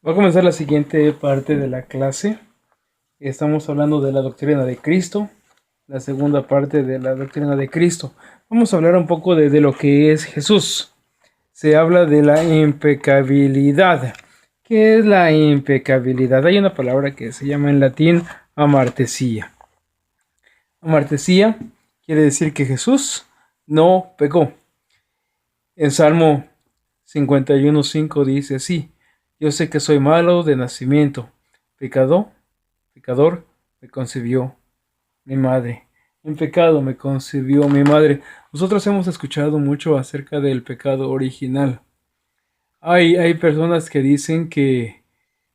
Va a comenzar la siguiente parte de la clase. Estamos hablando de la doctrina de Cristo, la segunda parte de la doctrina de Cristo. Vamos a hablar un poco de lo que es Jesús. Se habla de la impecabilidad. ¿Qué es la impecabilidad? Hay una palabra que se llama en latín amartesía. Amartesía quiere decir que Jesús no pecó. En Salmo 51:5 dice así: yo sé que soy malo de nacimiento, pecador me concibió mi madre. En pecado me concibió mi madre. Nosotros hemos escuchado mucho acerca del pecado original. Hay personas que dicen que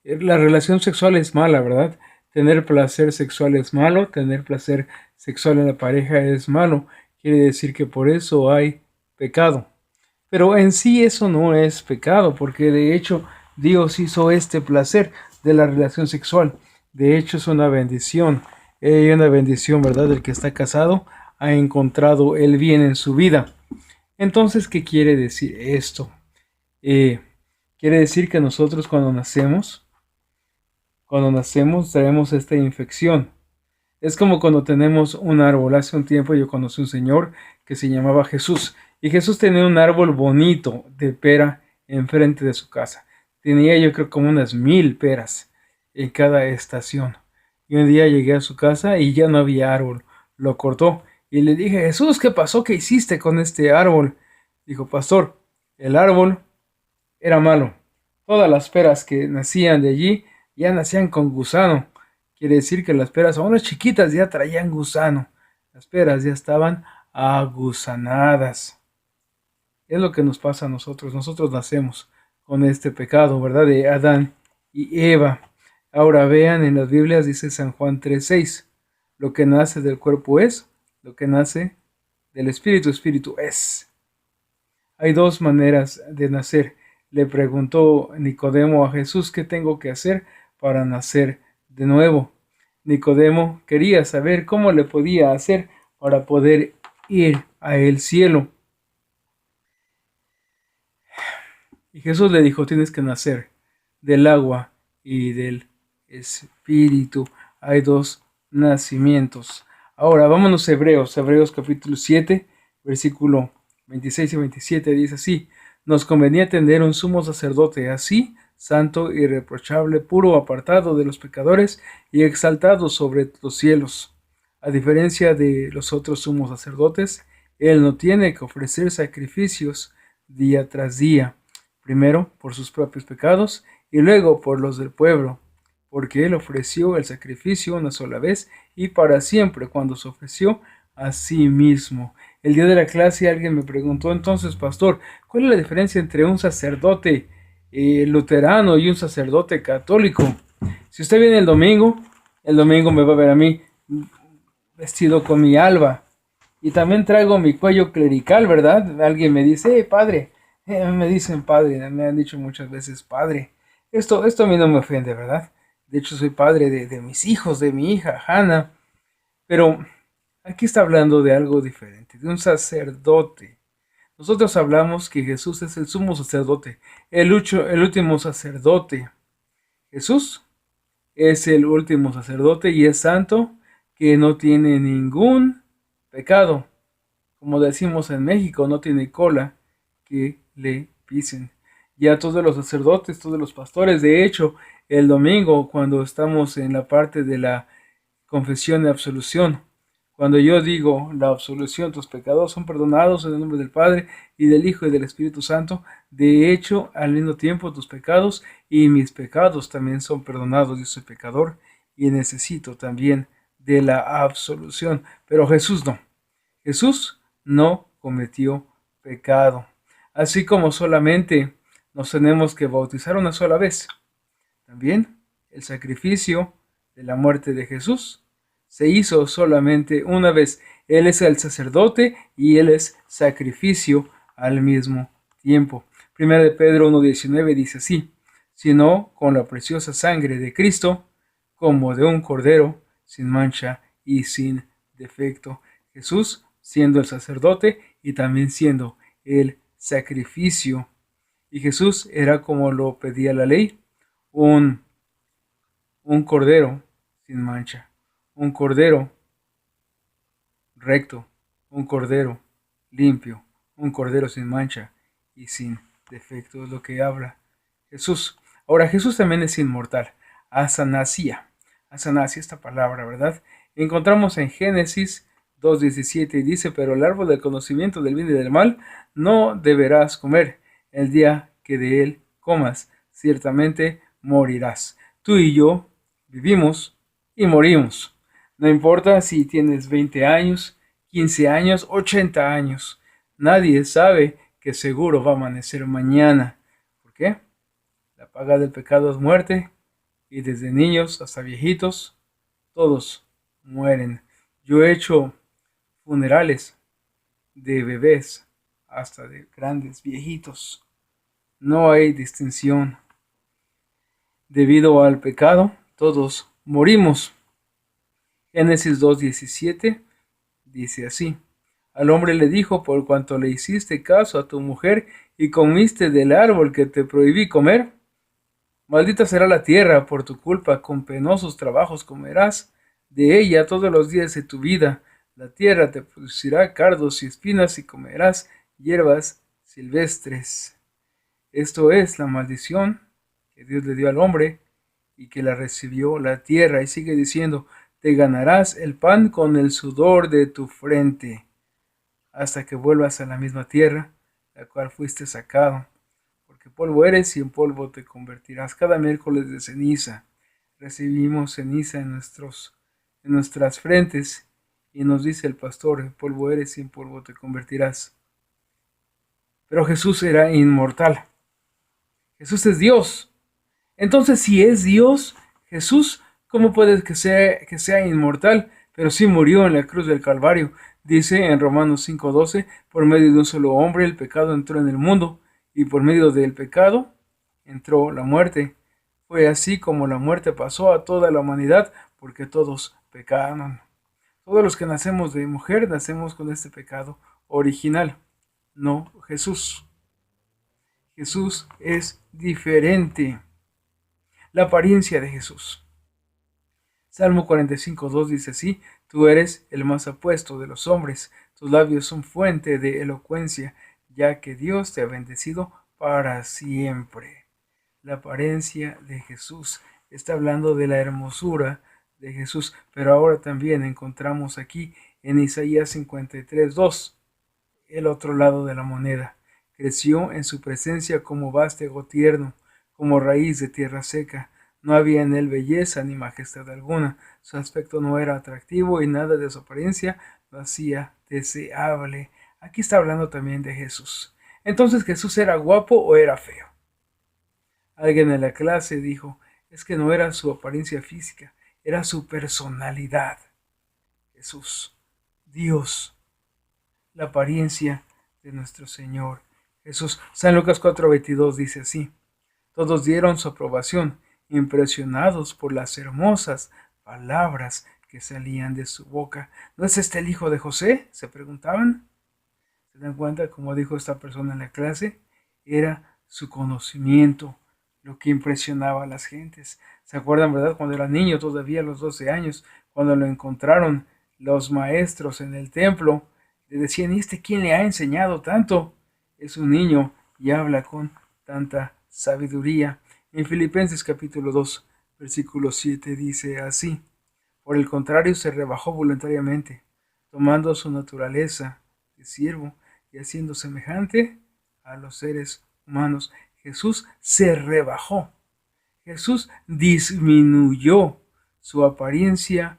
la relación sexual es mala, ¿verdad? Tener placer sexual es malo, tener placer sexual en la pareja es malo. Quiere decir que por eso hay pecado. Pero en sí eso no es pecado, porque de hecho Dios hizo este placer de la relación sexual. De hecho es una bendición. Hay una bendición, ¿verdad? El que está casado ha encontrado el bien en su vida. Entonces, ¿qué quiere decir esto? Quiere decir que nosotros cuando nacemos traemos esta infección. Es como cuando tenemos un árbol. Hace un tiempo yo conocí un señor que se llamaba Jesús. Y Jesús tenía un árbol bonito de pera enfrente de su casa. Tenía yo creo como unas 1000 peras en cada estación. Y un día llegué a su casa y ya no había árbol. Lo cortó. Y le dije: Jesús, ¿qué pasó? ¿Qué hiciste con este árbol? Dijo: pastor, el árbol era malo. Todas las peras que nacían de allí ya nacían con gusano. Quiere decir que las peras, aún las chiquitas, ya traían gusano. Las peras ya estaban agusanadas. Es lo que nos pasa a nosotros. Nosotros nacemos con este pecado, ¿verdad? De Adán y Eva. Ahora vean, en las Biblias dice San Juan 3:6. Lo que nace del cuerpo es, lo que nace del espíritu, espíritu es. Hay dos maneras de nacer. Le preguntó Nicodemo a Jesús: ¿qué tengo que hacer para nacer de nuevo? Nicodemo quería saber cómo le podía hacer para poder ir a el cielo. Y Jesús le dijo: tienes que nacer del agua y del espíritu. Hay dos nacimientos. Ahora vámonos a Hebreos capítulo 7, versículo 26 y 27 dice así: nos convenía tener un sumo sacerdote así, santo, irreprochable, puro, apartado de los pecadores y exaltado sobre los cielos. A diferencia de los otros sumos sacerdotes, él no tiene que ofrecer sacrificios día tras día, primero por sus propios pecados y luego por los del pueblo, porque él ofreció el sacrificio una sola vez y para siempre, cuando se ofreció a sí mismo. El día de la clase alguien me preguntó: entonces, pastor, ¿cuál es la diferencia entre un sacerdote luterano y un sacerdote católico? Si usted viene el domingo me va a ver a mí vestido con mi alba y también traigo mi cuello clerical, ¿verdad? Alguien me dice: padre, me dicen padre, me han dicho muchas veces padre. Esto a mí no me ofende, ¿verdad? De hecho, soy padre de mis hijos, de mi hija, Hannah. Pero aquí está hablando de algo diferente, de un sacerdote. Nosotros hablamos que Jesús es el sumo sacerdote, el último sacerdote. Jesús es el último sacerdote y es santo, que no tiene ningún pecado. Como decimos en México, no tiene cola que le pisen. Ya todos los sacerdotes, todos los pastores, de hecho, el domingo, cuando estamos en la parte de la confesión y absolución, cuando yo digo la absolución, tus pecados son perdonados en el nombre del Padre y del Hijo y del Espíritu Santo, de hecho, al mismo tiempo tus pecados y mis pecados también son perdonados. Yo soy pecador y necesito también de la absolución. Pero Jesús no. Jesús no cometió pecado. Así como solamente nos tenemos que bautizar una sola vez, también el sacrificio de la muerte de Jesús se hizo solamente una vez. Él es el sacerdote y él es sacrificio al mismo tiempo. Primera de Pedro 1:19 dice así: sino con la preciosa sangre de Cristo, como de un cordero, sin mancha y sin defecto. Jesús siendo el sacerdote y también siendo el sacrificio. Y Jesús era como lo pedía la ley, un, un cordero sin mancha, un cordero recto, un cordero limpio, un cordero sin mancha y sin defecto, es lo que habla Jesús. Ahora, Jesús también es inmortal. Asanasía, esta palabra, ¿verdad? Encontramos en Génesis 2:17 y dice, pero el árbol del conocimiento del bien y del mal no deberás comer. El día que de él comas, ciertamente morirás. Tú y yo vivimos y morimos. No importa si tienes 20 años, 15 años, 80 años. Nadie sabe que seguro va a amanecer mañana. ¿Por qué? La paga del pecado es muerte, y desde niños hasta viejitos, todos mueren. Yo he hecho funerales de bebés hasta de grandes viejitos. No hay distinción. Debido al pecado, todos morimos. Génesis 2:17 dice así: al hombre le dijo, por cuanto le hiciste caso a tu mujer y comiste del árbol que te prohibí comer, maldita será la tierra por tu culpa, con penosos trabajos comerás de ella todos los días de tu vida. La tierra te producirá cardos y espinas y comerás hierbas silvestres. Esto es la maldición que Dios le dio al hombre y que la recibió la tierra. Y sigue diciendo, te ganarás el pan con el sudor de tu frente, hasta que vuelvas a la misma tierra, la cual fuiste sacado, porque polvo eres y en polvo te convertirás. Cada miércoles de ceniza recibimos ceniza en nuestras frentes, y nos dice el pastor, polvo eres y en polvo te convertirás. Pero Jesús era inmortal. Jesús es Dios. Entonces, si es Dios, Jesús, ¿cómo puede que sea inmortal? Pero sí murió en la cruz del Calvario. Dice en Romanos 5:12, por medio de un solo hombre el pecado entró en el mundo, y por medio del pecado entró la muerte. Fue así como la muerte pasó a toda la humanidad, porque todos pecaron. Todos los que nacemos de mujer nacemos con este pecado original, no Jesús. Jesús es diferente. La apariencia de Jesús. Salmo 45:2 dice así, tú eres el más apuesto de los hombres, tus labios son fuente de elocuencia, ya que Dios te ha bendecido para siempre. La apariencia de Jesús está hablando de la hermosura de Jesús, pero ahora también encontramos aquí en Isaías 53:2 el otro lado de la moneda. Creció en su presencia como vástago tierno, como raíz de tierra seca. No había en él belleza ni majestad alguna. Su aspecto no era atractivo y nada de su apariencia lo hacía deseable. Aquí está hablando también de Jesús. Entonces, ¿Jesús era guapo o era feo? Alguien en la clase dijo, es que no era su apariencia física, era su personalidad. Jesús, Dios, la apariencia de nuestro Señor Jesús. San Lucas 4:22 dice así, todos dieron su aprobación, impresionados por las hermosas palabras que salían de su boca. ¿No es este el hijo de José?, se preguntaban. ¿Se dan cuenta cómo dijo esta persona en la clase? Era su conocimiento lo que impresionaba a las gentes. ¿Se acuerdan, verdad? Cuando era niño, todavía a los 12 años, cuando lo encontraron los maestros en el templo, le decían, ¿y este quién le ha enseñado tanto? Es un niño y habla con tanta sabiduría. En Filipenses capítulo 2, versículo 7 dice así, por el contrario se rebajó voluntariamente, tomando su naturaleza de siervo y haciendo semejante a los seres humanos. Jesús se rebajó. Jesús disminuyó su apariencia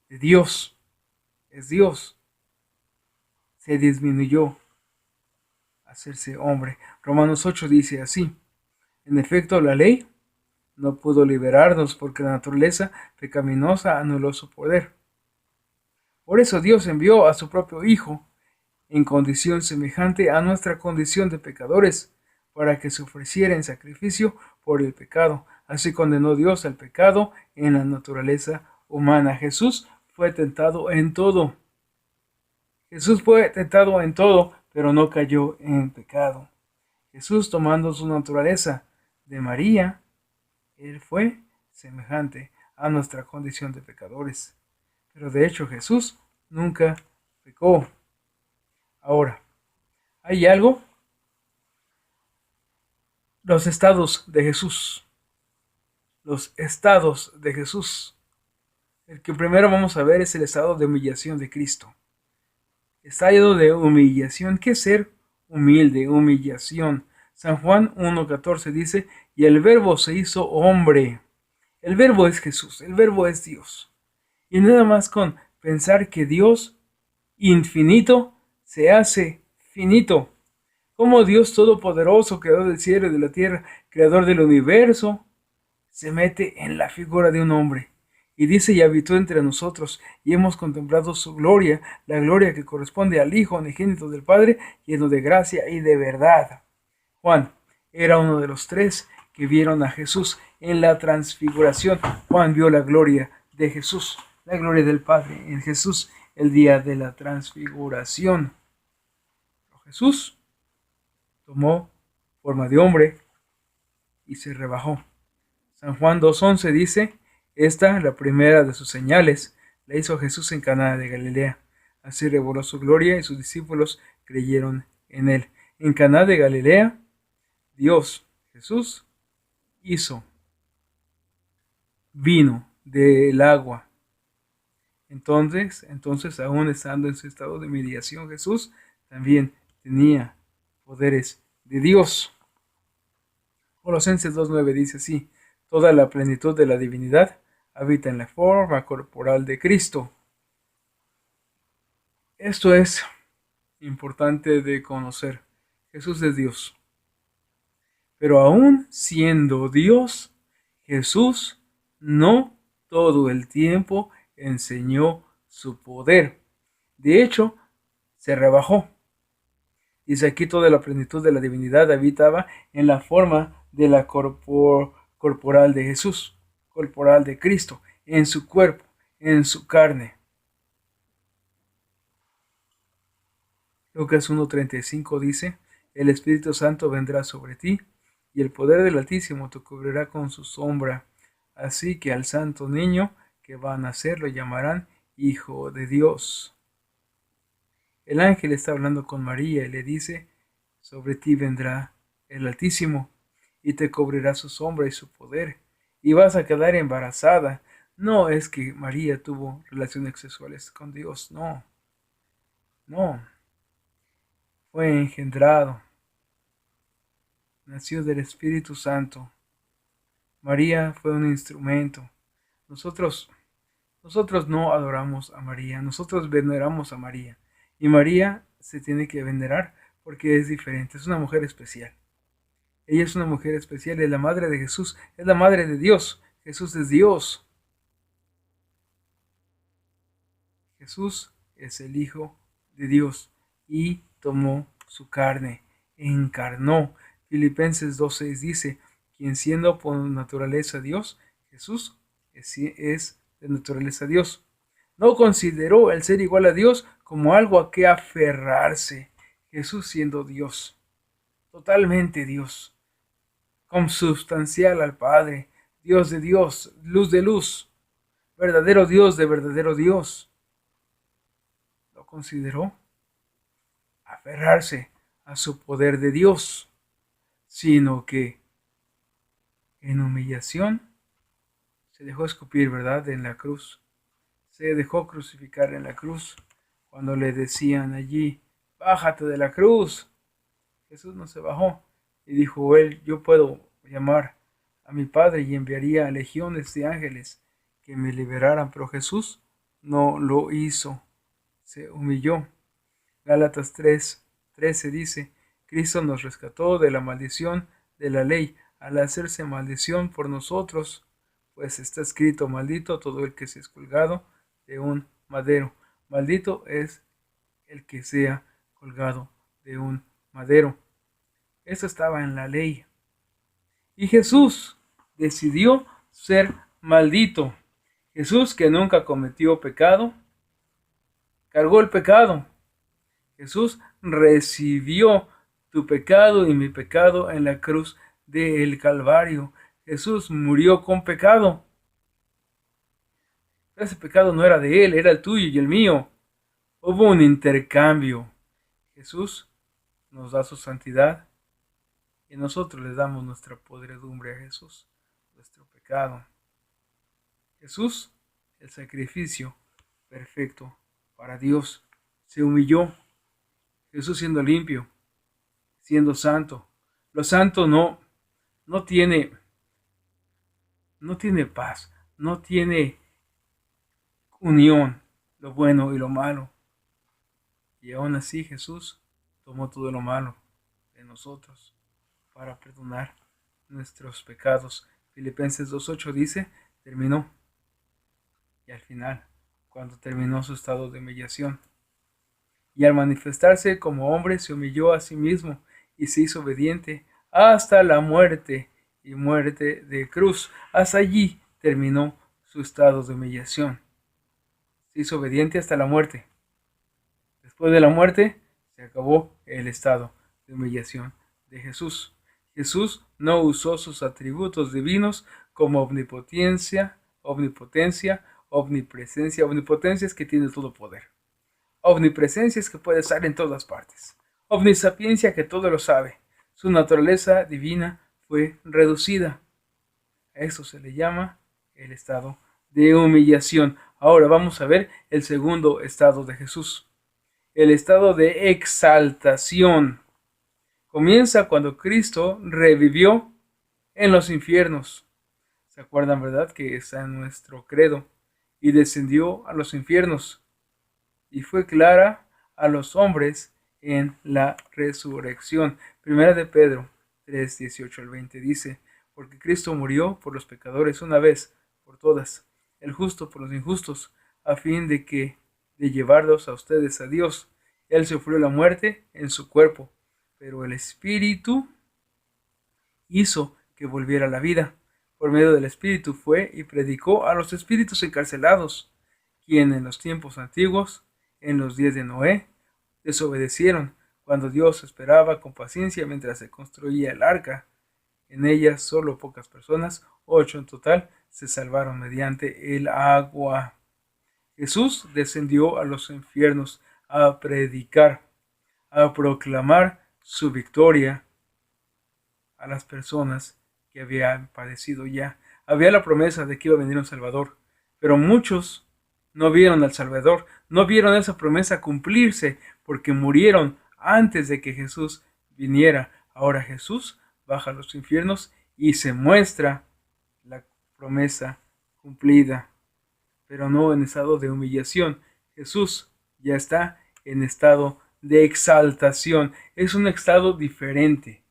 de Dios. Es Dios. Se disminuyó a hacerse hombre. Romanos 8 dice así, en efecto la ley no pudo liberarnos porque la naturaleza pecaminosa anuló su poder. Por eso Dios envió a su propio Hijo en condición semejante a nuestra condición de pecadores, para que se ofreciera en sacrificio por el pecado. Así condenó Dios al pecado en la naturaleza humana. Jesús fue tentado en todo. Jesús fue tentado en todo, pero no cayó en pecado. Jesús, tomando su naturaleza de María, Él fue semejante a nuestra condición de pecadores. Pero de hecho Jesús nunca pecó. Ahora, hay algo, los estados de Jesús. Los estados de Jesús. El que primero vamos a ver es el estado de humillación de Cristo. Estado de humillación. ¿Qué es ser humilde? Humillación. San Juan 1:14 dice, y el verbo se hizo hombre. El verbo es Jesús, el verbo es Dios. Y nada más con pensar que Dios infinito se hace finito. Como Dios todopoderoso, creador del cielo y de la tierra, creador del universo, se mete en la figura de un hombre. Y dice, y habitó entre nosotros, y hemos contemplado su gloria, la gloria que corresponde al Hijo unigénito del Padre, lleno de gracia y de verdad. Juan era uno de los tres que vieron a Jesús en la transfiguración. Juan vio la gloria de Jesús, la gloria del Padre en Jesús, el día de la transfiguración. Pero Jesús tomó forma de hombre y se rebajó. San Juan 2:11 dice, esta, la primera de sus señales, la hizo Jesús en Caná de Galilea. Así reveló su gloria y sus discípulos creyeron en él. En Caná de Galilea, Dios, Jesús, hizo vino del agua. Entonces, aún estando en su estado de mediación, Jesús también tenía poderes de Dios. Colosenses 2:9 dice así, toda la plenitud de la divinidad habita en la forma corporal de Cristo. Esto es importante de conocer. Jesús es Dios. Pero aún siendo Dios, Jesús no todo el tiempo enseñó su poder. De hecho, se rebajó. Dice aquí toda la plenitud de la divinidad habitaba en la forma de la corporal de Jesús, corporal de Cristo, en su cuerpo, en su carne. Lucas 1:35 dice, el Espíritu Santo vendrá sobre ti, y el poder del Altísimo te cubrirá con su sombra. Así que al santo niño que va a nacer lo llamarán Hijo de Dios. El ángel está hablando con María y le dice, sobre ti vendrá el Altísimo, y te cubrirá su sombra y su poder, y vas a quedar embarazada. No es que María tuvo relaciones sexuales con Dios, no. Fue engendrado. Nació del Espíritu Santo. María fue un instrumento. Nosotros no adoramos a María, nosotros veneramos a María. Y María se tiene que venerar porque es diferente, es una mujer especial. Ella es una mujer especial, es la madre de Jesús, es la madre de Dios. Jesús es Dios. Jesús es el Hijo de Dios y tomó su carne, encarnó. Filipenses 2:6 dice, quien siendo por naturaleza Dios, Jesús es de naturaleza Dios. No consideró el ser igual a Dios como algo a que aferrarse. Jesús siendo Dios, totalmente Dios, consubstancial al Padre, Dios de Dios, luz de luz, verdadero Dios de verdadero Dios. Lo consideró aferrarse a su poder de Dios, sino que en humillación se dejó escupir, ¿verdad?, en la cruz. Se dejó crucificar en la cruz. Cuando le decían allí, bájate de la cruz, Jesús no se bajó y dijo él, yo puedo llamar a mi Padre y enviaría a legiones de ángeles que me liberaran, pero Jesús no lo hizo, se humilló. Gálatas 3:13 dice, Cristo nos rescató de la maldición de la ley al hacerse maldición por nosotros, pues está escrito, maldito todo el que sea colgado de un madero. Maldito es el que sea colgado de un madero. Eso estaba en la ley. Y Jesús decidió ser maldito. Jesús, que nunca cometió pecado, cargó el pecado. Jesús recibió tu pecado y mi pecado en la cruz del Calvario. Jesús murió con pecado. Ese pecado no era de él, era el tuyo y el mío. Hubo un intercambio. Jesús nos da su santidad y nosotros le damos nuestra podredumbre a Jesús, nuestro pecado. Jesús, el sacrificio perfecto para Dios, se humilló. Jesús siendo limpio, siendo santo. Lo santo no tiene paz, no tiene unión, lo bueno y lo malo. Y aún así Jesús tomó todo lo malo de nosotros para perdonar nuestros pecados. Filipenses 2:8 dice, terminó. Y al final, cuando terminó su estado de humillación, y al manifestarse como hombre se humilló a sí mismo y se hizo obediente hasta la muerte y muerte de cruz. Hasta allí terminó su estado de humillación. Se hizo obediente hasta la muerte. Después de la muerte se acabó el estado de humillación de Jesús. Jesús no usó sus atributos divinos como omnipotencia, omnipresencia. Omnipotencia es que tiene todo poder. Omnipresencia es que puede estar en todas partes. Omnisapiencia que todo lo sabe. Su naturaleza divina fue reducida. A eso se le llama el estado de humillación. Ahora vamos a ver el segundo estado de Jesús. El estado de exaltación. Comienza cuando Cristo revivió en los infiernos. ¿Se acuerdan, verdad? Que está en nuestro credo. Y descendió a los infiernos. Y fue clara a los hombres en la resurrección. Primera de Pedro 3:18-20 dice, porque Cristo murió por los pecadores una vez por todas, el justo por los injustos, a fin de llevarlos a ustedes a Dios. Él sufrió la muerte en su cuerpo, pero el Espíritu hizo que volviera a la vida. Por medio del Espíritu fue y predicó a los espíritus encarcelados, quien en los tiempos antiguos, en los días de Noé, desobedecieron, cuando Dios esperaba con paciencia mientras se construía el arca. En ella solo pocas personas, 8 en total, se salvaron mediante el agua. Jesús descendió a los infiernos a predicar, a proclamar su victoria a las personas que habían padecido ya. Había la promesa de que iba a venir un Salvador, pero muchos no vieron al Salvador, no vieron esa promesa cumplirse porque murieron antes de que Jesús viniera. Ahora Jesús baja a los infiernos y se muestra la promesa cumplida, pero no en estado de humillación. Jesús ya está en estado de exaltación. Es un estado diferente.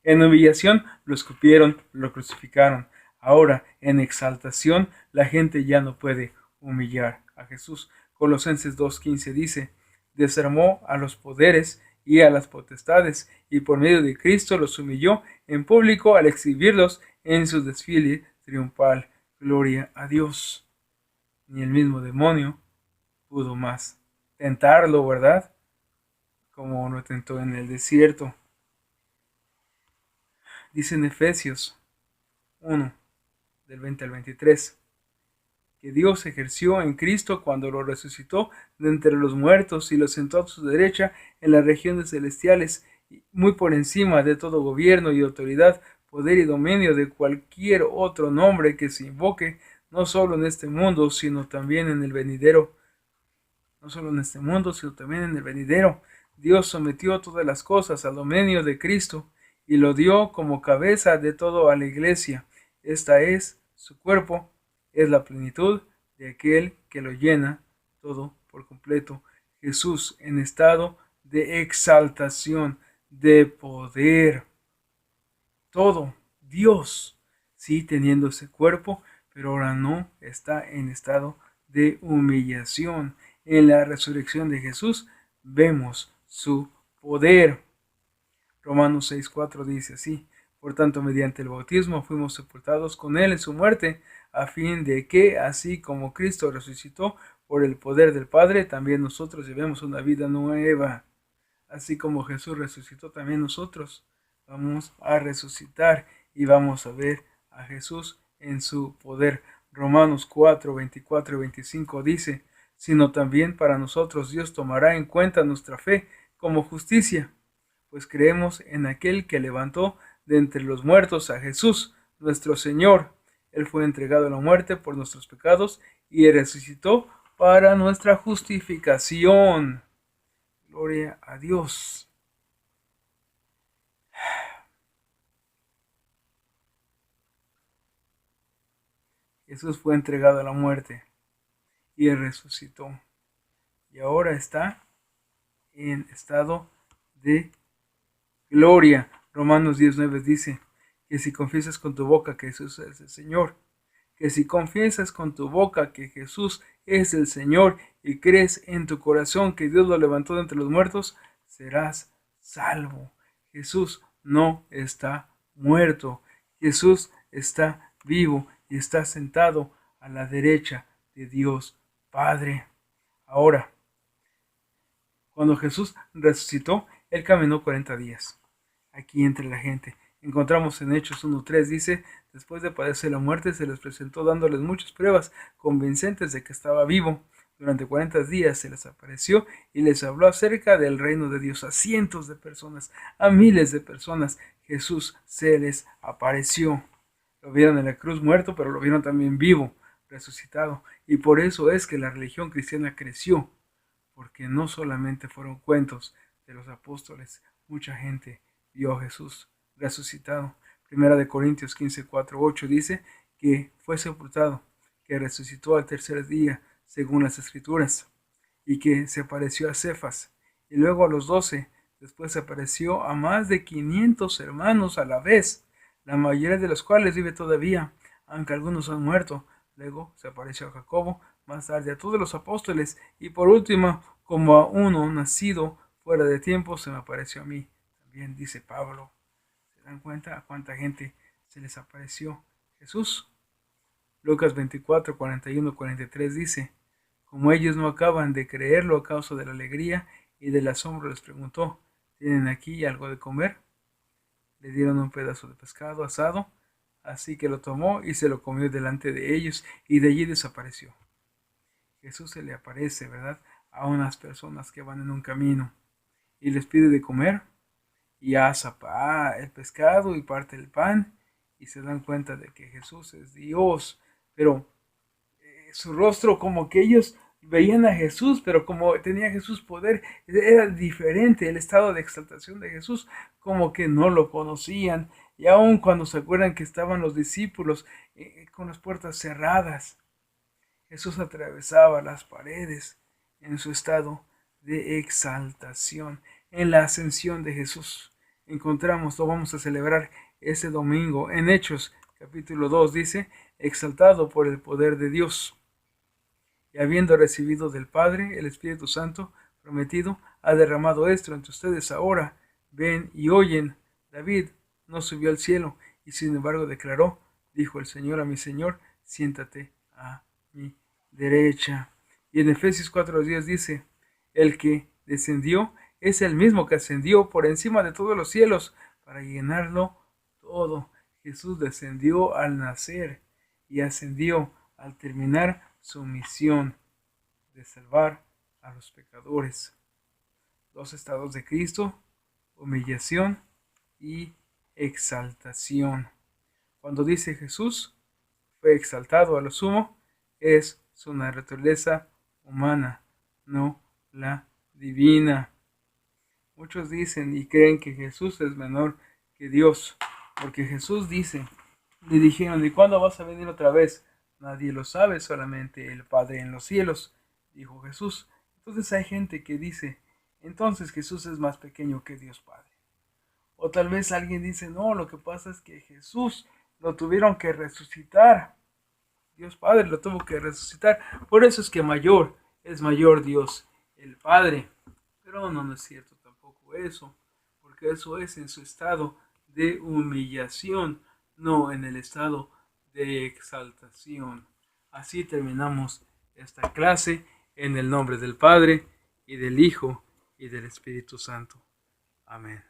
En humillación lo escupieron, lo crucificaron. Ahora, en exaltación, la gente ya no puede humillar a Jesús. Colosenses 2:15 dice, desarmó a los poderes y a las potestades, y por medio de Cristo los humilló en público al exhibirlos en su desfile triunfal. Gloria a Dios. Ni el mismo demonio pudo más tentarlo, ¿verdad? Como lo tentó en el desierto. Dice en Efesios 1, del 20 al 23, que Dios ejerció en Cristo cuando lo resucitó de entre los muertos y lo sentó a su derecha en las regiones celestiales, muy por encima de todo gobierno y autoridad, poder y dominio de cualquier otro nombre que se invoque, no solo en este mundo, sino también en el venidero. No solo en este mundo, sino también en el venidero. Dios sometió todas las cosas al dominio de Cristo y lo dio como cabeza de todo a la iglesia. Esta es su cuerpo, es la plenitud de aquel que lo llena todo por completo. Jesús en estado de exaltación, de poder. Todo, Dios, sí teniendo ese cuerpo, pero ahora no está en estado de humillación. En la resurrección de Jesús vemos su poder. Romanos 6:4 dice así, por tanto, mediante el bautismo fuimos sepultados con él en su muerte, a fin de que, así como Cristo resucitó por el poder del Padre, también nosotros llevemos una vida nueva. Así como Jesús resucitó, también nosotros vamos a resucitar y vamos a ver a Jesús en su poder. Romanos 4, 24 y 25 dice: sino también para nosotros Dios tomará en cuenta nuestra fe como justicia, pues creemos en aquel que levantó de entre los muertos a Jesús, nuestro Señor. Él fue entregado a la muerte por nuestros pecados y resucitó para nuestra justificación. Gloria a Dios. Jesús fue entregado a la muerte y resucitó. Y ahora está en estado de gloria. Romanos 10:9 dice que si confiesas con tu boca que Jesús es el Señor, que si confiesas con tu boca que Jesús es el Señor y crees en tu corazón que Dios lo levantó de entre los muertos, serás salvo. Jesús no está muerto. Jesús está vivo y está sentado a la derecha de Dios Padre. Ahora, cuando Jesús resucitó, Él caminó 40 días aquí entre la gente. Encontramos en Hechos 1:3, dice: después de padecer la muerte, se les presentó dándoles muchas pruebas convincentes de que estaba vivo. Durante 40 días se les apareció y les habló acerca del reino de Dios a cientos de personas, a miles de personas. Jesús se les apareció. Lo vieron en la cruz muerto, pero lo vieron también vivo, resucitado. Y por eso es que la religión cristiana creció, porque no solamente fueron cuentos de los apóstoles, mucha gente vio a Jesús resucitado. Primera de Corintios 15:4-8 dice que fue sepultado, que resucitó al tercer día, según las Escrituras, y que se apareció a Cefas, y luego a los 12, después se apareció a más de 500 hermanos a la vez, la mayoría de los cuales vive todavía, aunque algunos han muerto. Luego se apareció a Jacobo, más tarde a todos los apóstoles, y por último, como a uno nacido fuera de tiempo, se me apareció a mí. También dice Pablo. ¿Se dan cuenta a cuánta gente se les apareció Jesús? Lucas 24, 41, 43 dice: como ellos no acaban de creerlo a causa de la alegría y del asombro, les preguntó: ¿tienen aquí algo de comer? Le dieron un pedazo de pescado asado, así que lo tomó y se lo comió delante de ellos, y de allí desapareció. Jesús se le aparece, ¿verdad?, a unas personas que van en un camino y les pide de comer, y asa el pescado y parte el pan, y se dan cuenta de que Jesús es Dios, pero su rostro, como que ellos veían a Jesús, pero como tenía Jesús poder, era diferente el estado de exaltación de Jesús, como que no lo conocían. Y aun cuando se acuerdan que estaban los discípulos con las puertas cerradas, Jesús atravesaba las paredes en su estado de exaltación. En la ascensión de Jesús encontramos, lo vamos a celebrar ese domingo en Hechos capítulo 2, dice: exaltado por el poder de Dios, y habiendo recibido del Padre el Espíritu Santo prometido, ha derramado esto entre ustedes ahora. Ven y oyen. David no subió al cielo, y sin embargo declaró: dijo el Señor a mi Señor, siéntate a mi derecha. Y en Efesios 4:10 dice: el que descendió es el mismo que ascendió por encima de todos los cielos para llenarlo todo. Jesús descendió al nacer y ascendió al terminar su misión de salvar a los pecadores. Dos estados de Cristo: humillación y exaltación. Cuando dice Jesús fue exaltado a lo sumo, es su naturaleza humana, no la divina. Muchos dicen y creen que Jesús es menor que Dios, porque Jesús dice, le dijeron: ¿y cuándo vas a venir otra vez? Nadie lo sabe, solamente el Padre en los cielos, dijo Jesús. Entonces hay gente que dice: entonces Jesús es más pequeño que Dios Padre. O tal vez alguien dice: no, lo que pasa es que Jesús lo tuvieron que resucitar. Dios Padre lo tuvo que resucitar. Por eso es que es mayor Dios, el Padre. Pero no es cierto tampoco eso, porque eso es en su estado de humillación, no en el estado de exaltación. Así terminamos esta clase en el nombre del Padre, y del Hijo, y del Espíritu Santo. Amén.